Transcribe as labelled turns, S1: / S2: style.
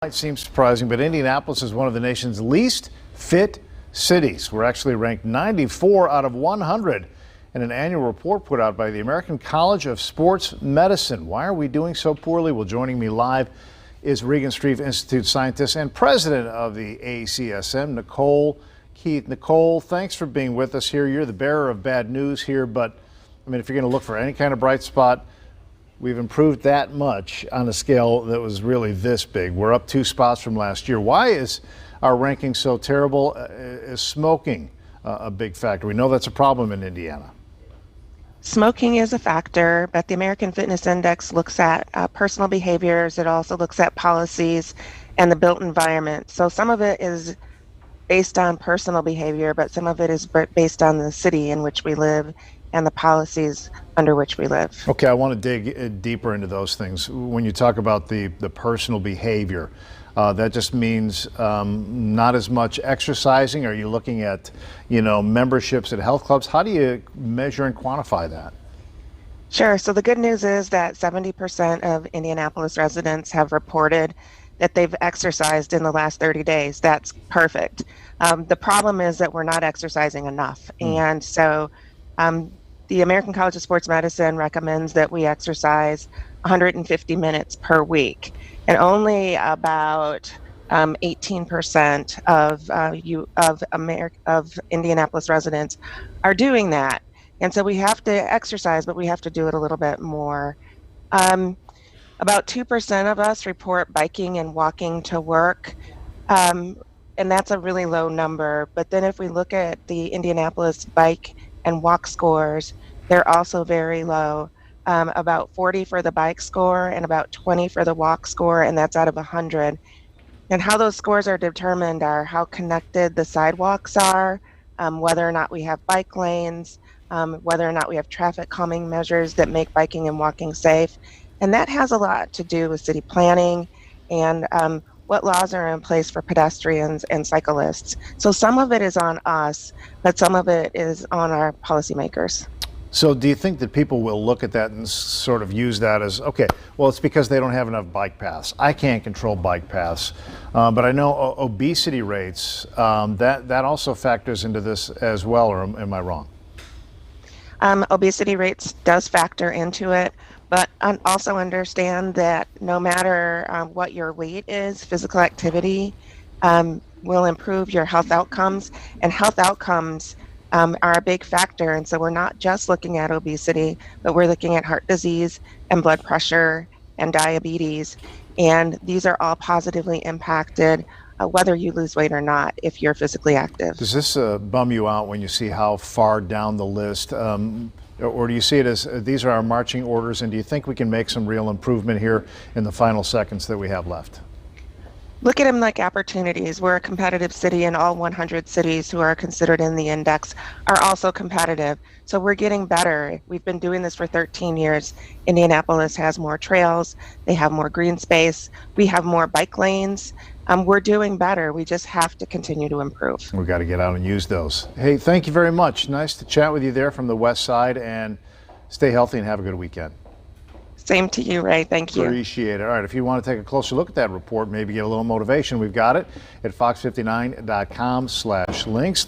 S1: Might seem surprising, but Indianapolis is one of the nation's least fit cities. We're actually ranked 94 out of 100 in an annual report put out by the American College of Sports Medicine. Why are we doing so poorly? Well, joining me live is Regan Strieff Institute scientist and president of the ACSM, Nicole Keith. Nicole, thanks for being with us here. You're the bearer of bad news here, but I mean, if you're going to look for any kind of bright spot, we've improved that much on a scale that was really this big. We're up 2 spots from last year. Why is our ranking so terrible? Is smoking a big factor? We know that's a problem in Indiana.
S2: Smoking is a factor, but the American Fitness Index looks at personal behaviors. It also looks at policies and the built environment. So some of it is based on personal behavior, but some of it is based on the city in which we live and the policies under which we live.
S1: Okay, I want to dig deeper into those things. When you talk about the personal behavior, that just means not as much exercising. Are you looking at, memberships at health clubs? How do you measure and quantify that?
S2: Sure. So the good news is that 70% of Indianapolis residents have reported that they've exercised in the last 30 days. That's perfect. The problem is that we're not exercising enough. And so the American College of Sports Medicine recommends that we exercise 150 minutes per week, and only about 18% of Indianapolis residents are doing that. And so we have to exercise, but we have to do it a little bit more. About 2% of us report biking and walking to work, and that's a really low number. But then if we look at the Indianapolis bike and walk scores, they're also very low. About 40 for the bike score and about 20 for the walk score, and that's out of 100. And how those scores are determined are how connected the sidewalks are, whether or not we have bike lanes, whether or not we have traffic calming measures that make biking and walking safe. And that has a lot to do with city planning and what laws are in place for pedestrians and cyclists. So some of it is on us, but some of it is on our policymakers.
S1: So do you think that people will look at that and sort of use that as, okay, well, it's because they don't have enough bike paths. I can't control bike paths. But I know obesity rates, that also factors into this as well, or am I wrong?
S2: Obesity rates does factor into it, but also understand that no matter what your weight is, physical activity will improve your health outcomes, and health outcomes are a big factor. And so we're not just looking at obesity, but we're looking at heart disease and blood pressure and diabetes. And these are all positively impacted whether you lose weight or not if you're physically active.
S1: Does this bum you out when you see how far down the list, or do you see it as these are our marching orders, and do you think we can make some real improvement here in the final seconds that we have left?
S2: Look at them like opportunities. We're a competitive city, and all 100 cities who are considered in the index are also competitive. So we're getting better. We've been doing this for 13 years. Indianapolis has more trails. They have more green space. We have more bike lanes. We're doing better. We just have to continue to improve.
S1: We've got to get out and use those. Hey, thank you very much. Nice to chat with you there from the west side, and stay healthy and have a good weekend.
S2: Same to you, Ray. Thank you.
S1: Appreciate it. All right, if you want to take a closer look at that report, maybe get a little motivation, we've got it at fox59.com/links.